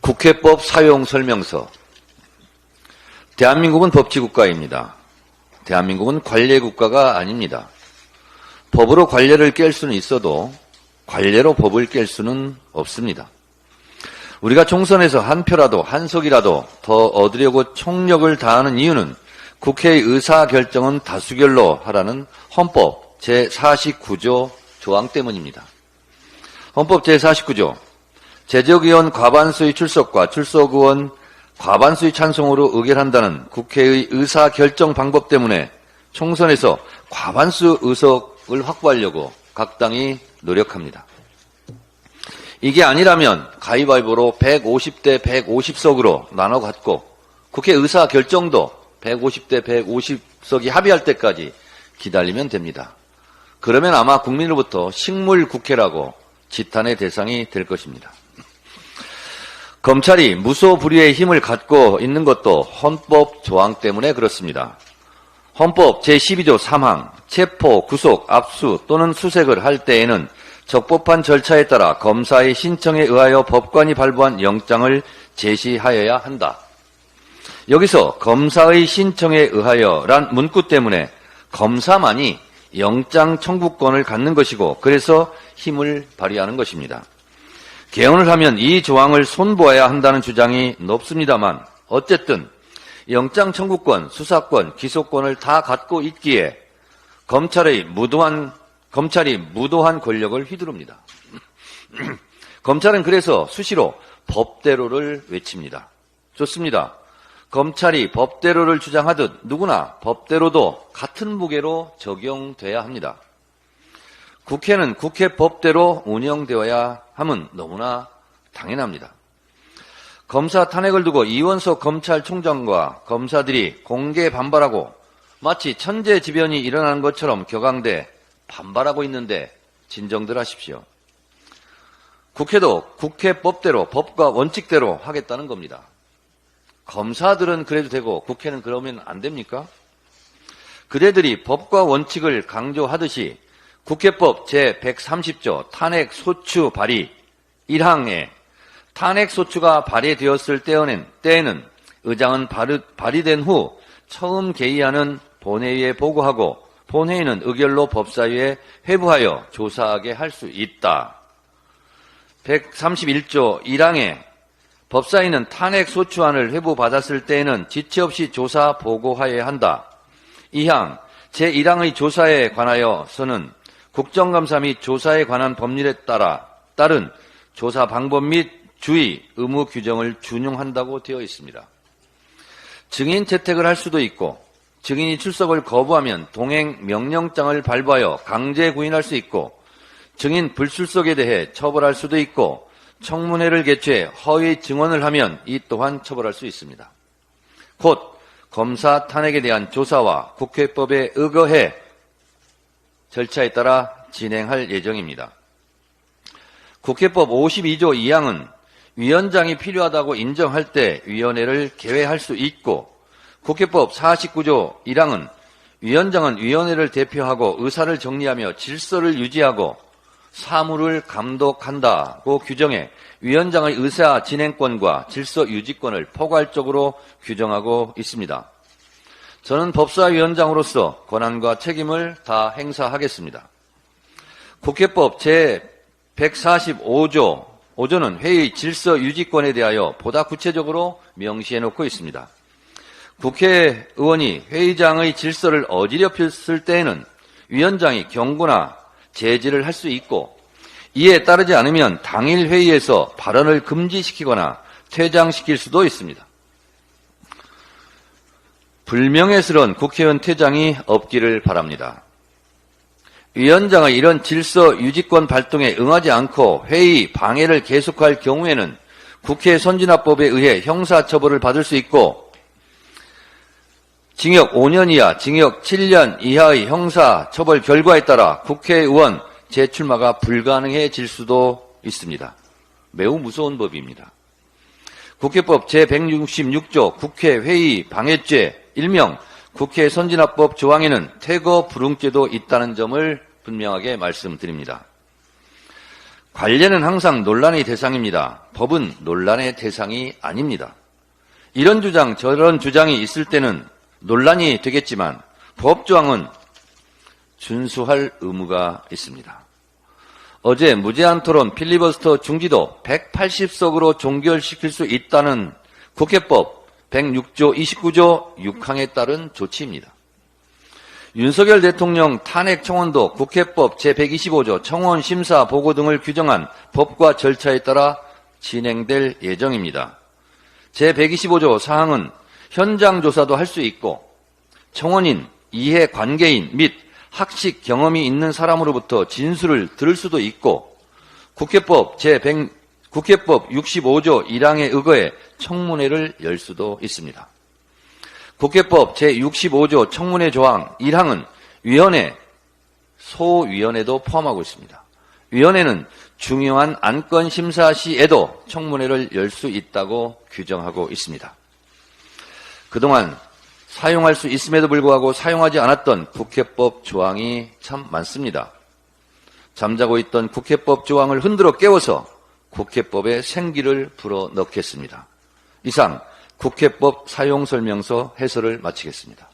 국회법 사용설명서. 대한민국은 법치국가입니다. 대한민국은 관례국가가 아닙니다. 법으로 관례를 깰 수는 있어도 관례로 법을 깰 수는 없습니다. 우리가 총선에서 한 표라도 한 석이라도 더 얻으려고 총력을 다하는 이유는 국회의 의사결정은 다수결로 하라는 헌법 제49조 조항 때문입니다. 헌법 제49조 제적의원 과반수의 출석과 출석의원 과반수의 찬성으로 의결한다는 국회의 의사결정 방법 때문에 총선에서 과반수 의석을 확보하려고 각 당이 노력합니다. 이게 아니라면 가위바위보로 150대 150석으로 나눠 갖고 국회 의사결정도 150대 150석이 합의할 때까지 기다리면 됩니다. 그러면 아마 국민으로부터 식물국회라고 지탄의 대상이 될 것입니다. 검찰이 무소불위의 힘을 갖고 있는 것도 헌법 조항 때문에 그렇습니다. 헌법 제12조 3항 체포, 구속, 압수 또는 수색을 할 때에는 적법한 절차에 따라 검사의 신청에 의하여 법관이 발부한 영장을 제시하여야 한다. 여기서 검사의 신청에 의하여란 문구 때문에 검사만이 영장 청구권을 갖는 것이고 그래서 힘을 발휘하는 것입니다. 개헌을 하면 이 조항을 손보아야 한다는 주장이 높습니다만 어쨌든 영장 청구권, 수사권, 기소권을 다 갖고 있기에 검찰이 무도한 권력을 휘두릅니다. 검찰은 그래서 수시로 법대로를 외칩니다. 좋습니다. 검찰이 법대로를 주장하듯 누구나 법대로도 같은 무게로 적용돼야 합니다. 국회는 국회법대로 운영되어야 함은 너무나 당연합니다. 검사 탄핵을 두고 이원석 검찰총장과 검사들이 공개 반발하고 마치 천재지변이 일어나는 것처럼 격앙돼 반발하고 있는데 진정들 하십시오. 국회도 국회법대로 법과 원칙대로 하겠다는 겁니다. 검사들은 그래도 되고 국회는 그러면 안 됩니까? 그대들이 법과 원칙을 강조하듯이 국회법 제130조 탄핵소추 발의 1항에 탄핵소추가 발의되었을 때에는 의장은 발의된 후 처음 개의하는 본회의에 보고하고 본회의는 의결로 법사위에 회부하여 조사하게 할 수 있다. 131조 1항에 법사위는 탄핵소추안을 회부받았을 때에는 지체 없이 조사 보고하여야 한다. 2항 제1항의 조사에 관하여서는 국정감사 및 조사에 관한 법률에 따른 조사 방법 및 주의, 의무 규정을 준용한다고 되어 있습니다. 증인 채택을 할 수도 있고 증인이 출석을 거부하면 동행 명령장을 발부하여 강제 구인할 수 있고 증인 불출석에 대해 처벌할 수도 있고 청문회를 개최해 허위 증언을 하면 이 또한 처벌할 수 있습니다. 곧 검사 탄핵에 대한 조사와 국회법에 의거해 절차에 따라 진행할 예정입니다. 국회법 52조 2항은 위원장이 필요하다고 인정할 때 위원회를 개회할 수 있고 국회법 49조 1항은 위원장은 위원회를 대표하고 의사를 정리하며 질서를 유지하고 사무를 감독한다고 규정해 위원장의 의사 진행권과 질서 유지권을 포괄적으로 규정하고 있습니다. 저는 법사위원장으로서 권한과 책임을 다 행사하겠습니다. 국회법 제145조는 회의 질서 유지권에 대하여 보다 구체적으로 명시해놓고 있습니다. 국회의원이 회의장의 질서를 어지럽혔을 때에는 위원장이 경고나 제지를 할 수 있고 이에 따르지 않으면 당일 회의에서 발언을 금지시키거나 퇴장시킬 수도 있습니다. 불명예스러운 국회의원 퇴장이 없기를 바랍니다. 위원장의 이런 질서 유지권 발동에 응하지 않고 회의 방해를 계속할 경우에는 국회 선진화법에 의해 형사처벌을 받을 수 있고 징역 5년 이하, 징역 7년 이하의 형사처벌 결과에 따라 국회의원 재출마가 불가능해질 수도 있습니다. 매우 무서운 법입니다. 국회법 제166조 국회회의 방해죄 일명 국회 선진화법 조항에는 퇴거 불응죄도 있다는 점을 분명하게 말씀드립니다. 관례는 항상 논란의 대상입니다. 법은 논란의 대상이 아닙니다. 이런 주장, 저런 주장이 있을 때는 논란이 되겠지만 법조항은 준수할 의무가 있습니다. 어제 무제한 토론 필리버스터 중지도 180석으로 종결시킬 수 있다는 국회법 106조 29조 6항에 따른 조치입니다. 윤석열 대통령 탄핵 청원도 국회법 제125조 청원 심사 보고 등을 규정한 법과 절차에 따라 진행될 예정입니다. 제125조 사항은 현장 조사도 할 수 있고 청원인, 이해관계인 및 학식 경험이 있는 사람으로부터 진술을 들을 수도 있고 국회법 65조 1항에 의거해 청문회를 열 수도 있습니다. 국회법 제65조 청문회 조항 1항은 위원회, 소위원회도 포함하고 있습니다. 위원회는 중요한 안건 심사 시에도 청문회를 열 수 있다고 규정하고 있습니다. 그동안 사용할 수 있음에도 불구하고 사용하지 않았던 국회법 조항이 참 많습니다. 잠자고 있던 국회법 조항을 흔들어 깨워서 국회법에 생기를 불어넣겠습니다. 이상 국회법 사용설명서 해설을 마치겠습니다.